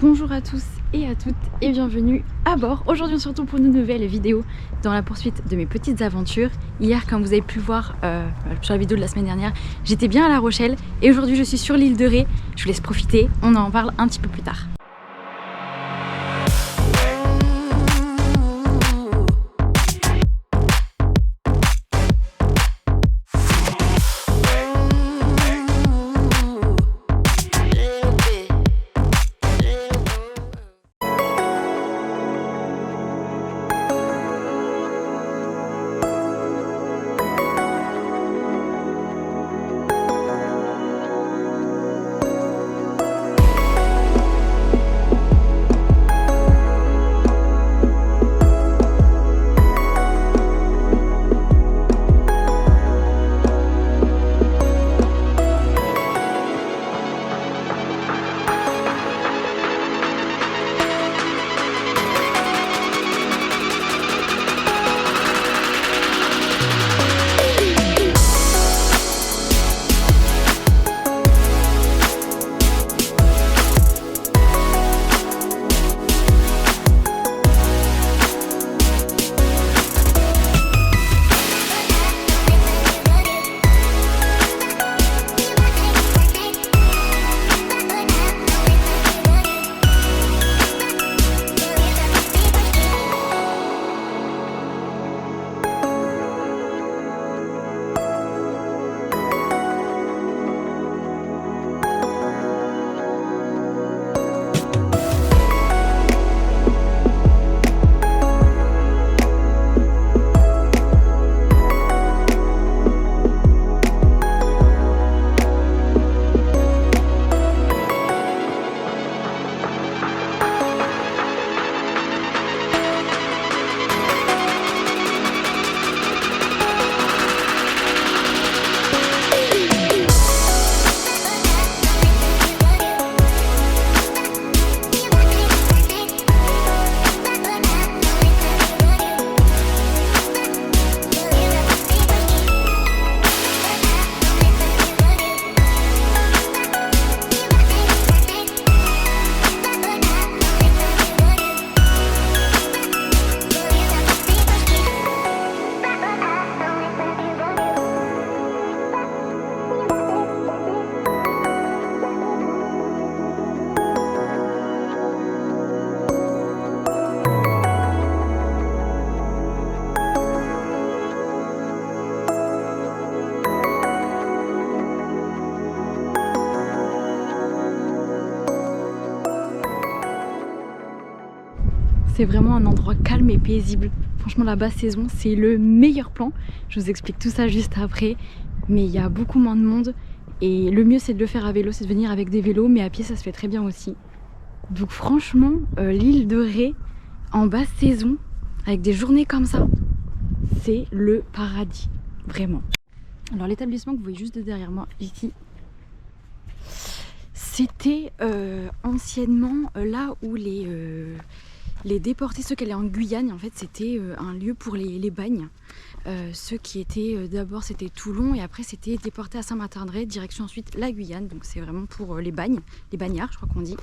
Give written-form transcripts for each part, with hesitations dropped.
Bonjour à tous et à toutes et bienvenue à bord. Aujourd'hui on se retrouve pour une nouvelle vidéo dans la poursuite de mes petites aventures. Hier, comme vous avez pu le voir sur la vidéo de la semaine dernière, j'étais bien à La Rochelle et aujourd'hui je suis sur l'île de Ré. Je vous laisse profiter, on en parle un petit peu plus tard. C'est vraiment un endroit calme et paisible. Franchement, la basse saison, c'est le meilleur plan. Je vous explique tout ça juste après. Mais il y a beaucoup moins de monde. Et le mieux, c'est de le faire à vélo, c'est de venir avec des vélos. Mais à pied, ça se fait très bien aussi. Donc franchement, l'île de Ré, en basse saison, avec des journées comme ça, c'est le paradis. Vraiment. Alors l'établissement que vous voyez juste derrière moi, ici, c'était anciennement là où les déportés, ceux qui allaient en Guyane, en fait c'était un lieu pour les bagnes. Ceux qui étaient d'abord c'était Toulon et après c'était déporté à Saint-Martin-de-Ré, direction ensuite la Guyane, donc c'est vraiment pour les bagnes, les bagnards je crois qu'on dit.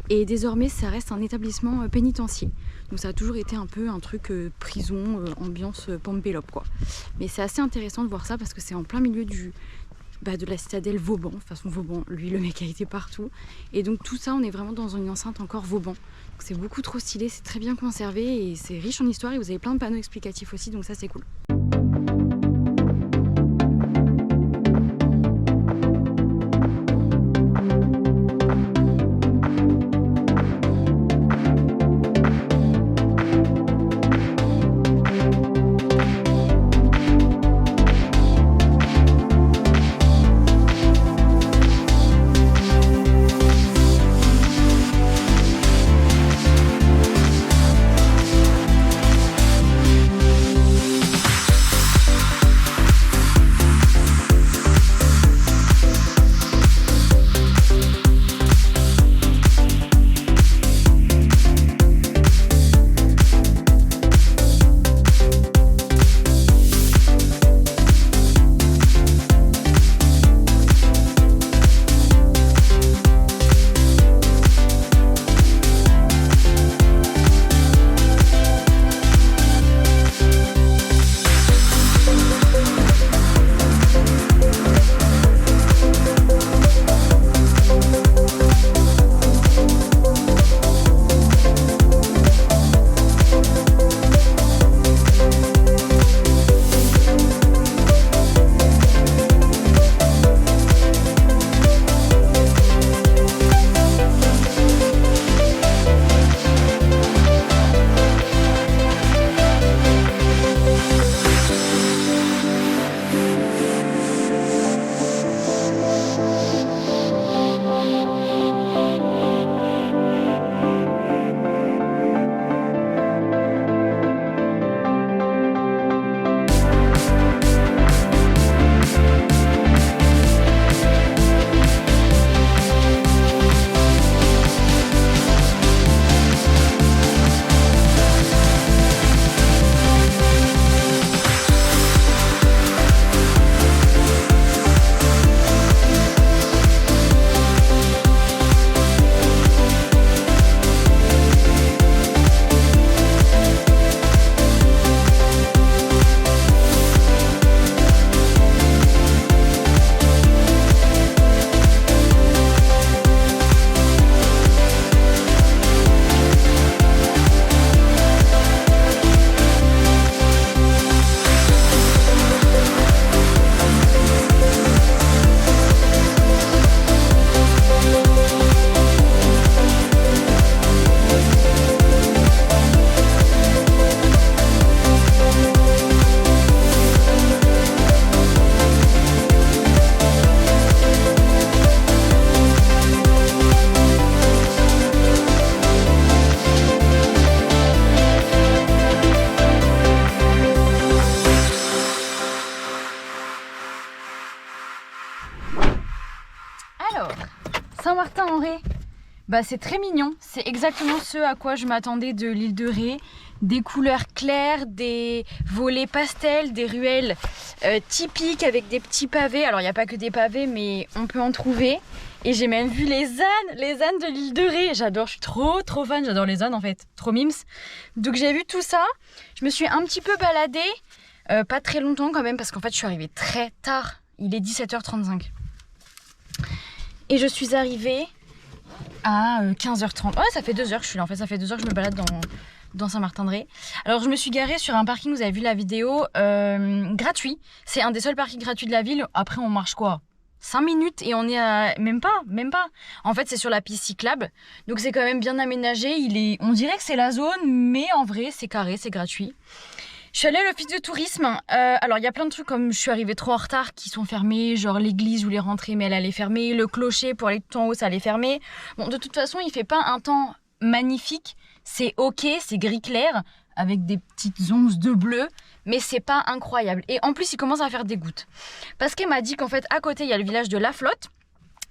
Et désormais ça reste un établissement pénitentiaire, donc ça a toujours été un peu un truc prison, ambiance Pampelop quoi. Mais c'est assez intéressant de voir ça parce que c'est en plein milieu de la citadelle Vauban. De toute façon Vauban, lui le mec a été partout. Et donc tout ça on est vraiment dans une enceinte encore Vauban. C'est beaucoup trop stylé, c'est très bien conservé et c'est riche en histoire et vous avez plein de panneaux explicatifs aussi, donc ça c'est cool. Saint-Martin-en-Ré, c'est très mignon, c'est exactement ce à quoi je m'attendais de l'île de Ré. Des couleurs claires, des volets pastels, des ruelles typiques avec des petits pavés. Alors il n'y a pas que des pavés mais on peut en trouver. Et j'ai même vu les ânes de l'île de Ré. J'adore, je suis trop fan, j'adore les ânes en fait, trop mimes. Donc j'ai vu tout ça, je me suis un petit peu baladée, pas très longtemps quand même parce qu'en fait je suis arrivée très tard, il est 17h35. Et je suis arrivée à 15h30. Ouais, ça fait 2 heures que je suis là en fait, ça fait 2 heures que je me balade dans Saint-Martin-de-Ré. Alors je me suis garée sur un parking, vous avez vu la vidéo, gratuit. C'est un des seuls parkings gratuits de la ville. Après on marche quoi 5 minutes et on est à... Même pas. En fait, c'est sur la piste cyclable. Donc, c'est quand même bien aménagé. On dirait que c'est la zone, mais en vrai, c'est carré, c'est gratuit. Je suis allée à l'office de tourisme. Alors, il y a plein de trucs comme je suis arrivée trop en retard qui sont fermés. Genre, l'église, je voulais rentrer, mais elle allait fermer. Le clocher, pour aller tout en haut, ça allait fermer. Bon, de toute façon, il fait pas un temps magnifique. C'est ok, c'est gris clair, avec des petites onces de bleu. Mais c'est pas incroyable. Et en plus, il commence à faire des gouttes. Parce qu'elle m'a dit qu'en fait, à côté, il y a le village de La Flotte.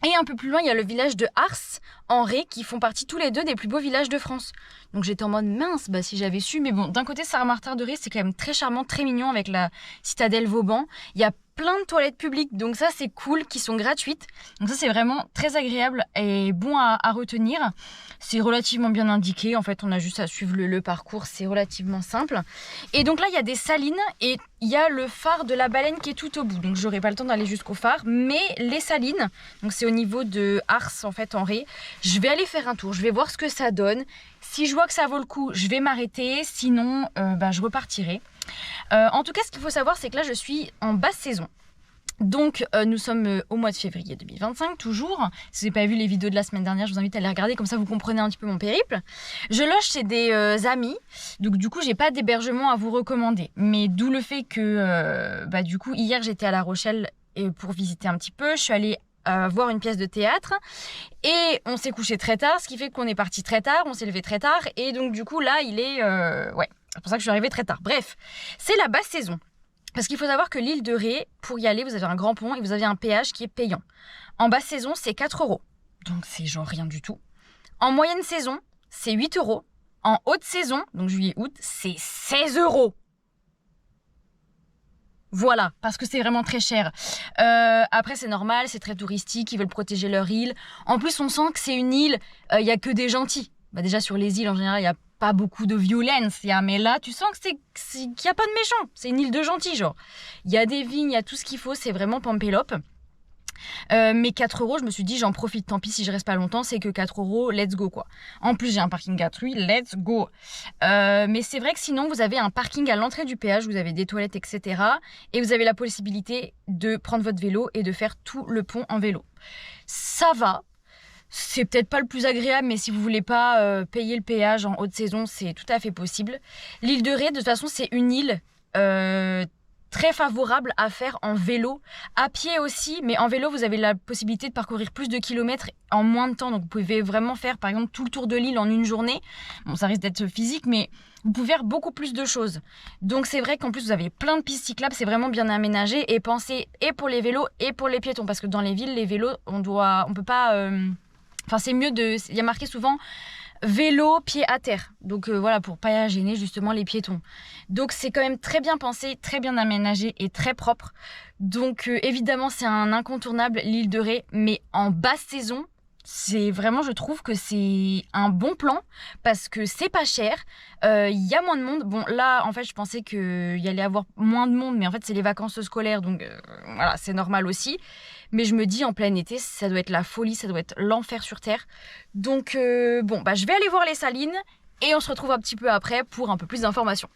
Et un peu plus loin, il y a le village de Ars, en Ré, qui font partie tous les deux des plus beaux villages de France. Donc j'étais en mode mince, si j'avais su. Mais bon, d'un côté, Saint-Martin-de-Ré, c'est quand même très charmant, très mignon avec la citadelle Vauban. Il y a plein de toilettes publiques, donc ça c'est cool, qui sont gratuites. Donc ça c'est vraiment très agréable et bon à retenir. C'est relativement bien indiqué, en fait on a juste à suivre le parcours, c'est relativement simple. Et donc là il y a des salines et il y a le phare de la Baleine qui est tout au bout. Donc j'aurai pas le temps d'aller jusqu'au phare, mais les salines, donc c'est au niveau de Ars en fait en Ré. Je vais aller faire un tour, je vais voir ce que ça donne. Si je vois que ça vaut le coup, je vais m'arrêter, sinon je repartirai. En tout cas, ce qu'il faut savoir, c'est que là, je suis en basse saison. Donc, nous sommes au mois de février 2025, toujours. Si vous n'avez pas vu les vidéos de la semaine dernière, je vous invite à les regarder, comme ça vous comprenez un petit peu mon périple. Je loge chez des amis, donc du coup, j'ai pas d'hébergement à vous recommander. Mais d'où le fait que, du coup, hier, j'étais à La Rochelle pour visiter un petit peu. Je suis allée voir une pièce de théâtre et on s'est couché très tard, ce qui fait qu'on est parti très tard, on s'est levé très tard et donc du coup là il est c'est pour ça que je suis arrivée très tard. Bref, c'est la basse saison parce qu'il faut savoir que l'île de Ré, pour y aller vous avez un grand pont et vous avez un péage qui est payant. En basse saison c'est 4 €, donc c'est genre rien du tout. En moyenne saison c'est 8 €. En haute saison, donc juillet-août, c'est 16 €. Voilà, parce que c'est vraiment très cher. Après, c'est normal, c'est très touristique, ils veulent protéger leur île. En plus, on sent que c'est une île, il n'y a que des gentils. Déjà, sur les îles, en général, il n'y a pas beaucoup de violence. Mais là, tu sens qu'il n'y a pas de méchants. C'est une île de gentils, genre. Il y a des vignes, il y a tout ce qu'il faut, c'est vraiment Pampélope. Mais 4 €, je me suis dit, j'en profite. Tant pis si je reste pas longtemps, c'est que 4 €, let's go, quoi. En plus, j'ai un parking gratuit, let's go. Mais c'est vrai que sinon, vous avez un parking à l'entrée du péage, vous avez des toilettes, etc. Et vous avez la possibilité de prendre votre vélo et de faire tout le pont en vélo. Ça va. C'est peut-être pas le plus agréable, mais si vous voulez pas payer le péage en haute saison, c'est tout à fait possible. L'île de Ré, de toute façon, c'est une île très favorable à faire en vélo, à pied aussi, mais en vélo vous avez la possibilité de parcourir plus de kilomètres en moins de temps, donc vous pouvez vraiment faire par exemple tout le tour de l'île en une journée. Bon, ça risque d'être physique, mais vous pouvez faire beaucoup plus de choses. Donc c'est vrai qu'en plus vous avez plein de pistes cyclables, c'est vraiment bien aménagé et pensé et pour les vélos et pour les piétons, parce que dans les villes, les vélos, on peut pas... c'est mieux il y a marqué souvent vélo, pied à terre. Donc voilà, pour pas gêner justement les piétons. Donc c'est quand même très bien pensé, très bien aménagé et très propre. Donc évidemment c'est un incontournable l'île de Ré, mais en basse saison, c'est vraiment, je trouve que c'est un bon plan parce que c'est pas cher, il y a moins de monde. Bon là en fait je pensais qu'il y allait avoir moins de monde, mais en fait c'est les vacances scolaires, donc voilà, c'est normal aussi. Mais je me dis en plein été ça doit être la folie, ça doit être l'enfer sur terre. Donc je vais aller voir les salines et on se retrouve un petit peu après pour un peu plus d'informations.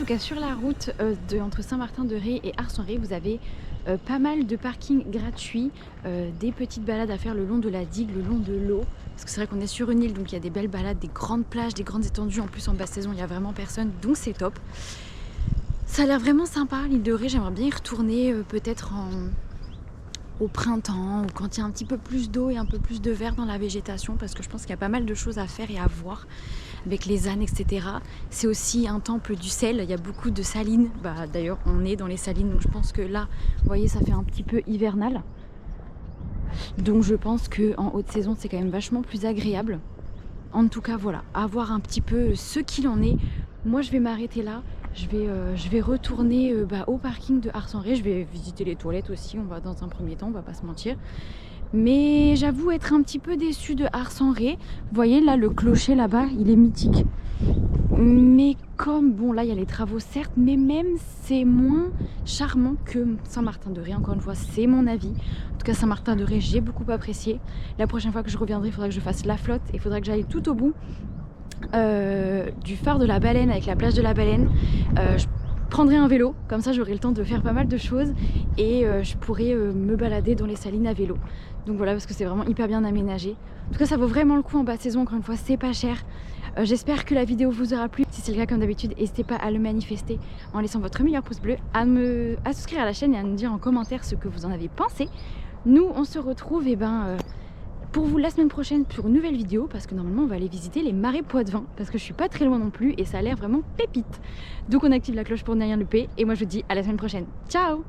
tout cas sur la route entre Saint-Martin-de-Ré et Ars-en-Ré, vous avez pas mal de parkings gratuits, des petites balades à faire le long de la digue, le long de l'eau. Parce que c'est vrai qu'on est sur une île, donc il y a des belles balades, des grandes plages, des grandes étendues. En plus en basse saison, il n'y a vraiment personne, donc c'est top. Ça a l'air vraiment sympa, l'île de Ré. J'aimerais bien y retourner peut-être au printemps, ou quand il y a un petit peu plus d'eau et un peu plus de vert dans la végétation, parce que je pense qu'il y a pas mal de choses à faire et à voir avec les ânes, etc. C'est aussi un temple du sel, il y a beaucoup de salines. D'ailleurs on est dans les salines, donc je pense que là, vous voyez, ça fait un petit peu hivernal. Donc je pense qu'en haute saison c'est quand même vachement plus agréable. En tout cas voilà, à voir un petit peu ce qu'il en est. Moi je vais m'arrêter là. Je vais retourner au parking de Ars-en-Ré. Je vais visiter les toilettes aussi, on va dans un premier temps, on va pas se mentir. Mais j'avoue être un petit peu déçue de Ars-en-Ré. Vous voyez là, le clocher là-bas, il est mythique. Mais comme, bon là il y a les travaux certes, mais même c'est moins charmant que Saint-Martin-de-Ré. Encore une fois, c'est mon avis. En tout cas Saint-Martin-de-Ré, j'ai beaucoup apprécié. La prochaine fois que je reviendrai, il faudra que je fasse la flotte. Il faudra que j'aille tout au bout du phare de la Baleine avec la plage de la Baleine. Je prendrai un vélo, comme ça j'aurai le temps de faire pas mal de choses et je pourrai me balader dans les salines à vélo. Donc voilà, parce que c'est vraiment hyper bien aménagé. En tout cas ça vaut vraiment le coup en basse saison, encore une fois c'est pas cher. J'espère que la vidéo vous aura plu. Si c'est le cas, comme d'habitude, n'hésitez pas à le manifester en laissant votre meilleur pouce bleu, à souscrire à la chaîne et à nous dire en commentaire ce que vous en avez pensé. Nous on se retrouve pour vous la semaine prochaine pour une nouvelle vidéo, parce que normalement on va aller visiter les marais Poitevin, parce que je suis pas très loin non plus et ça a l'air vraiment pépite. Donc on active la cloche pour ne rien louper et moi je vous dis à la semaine prochaine. Ciao!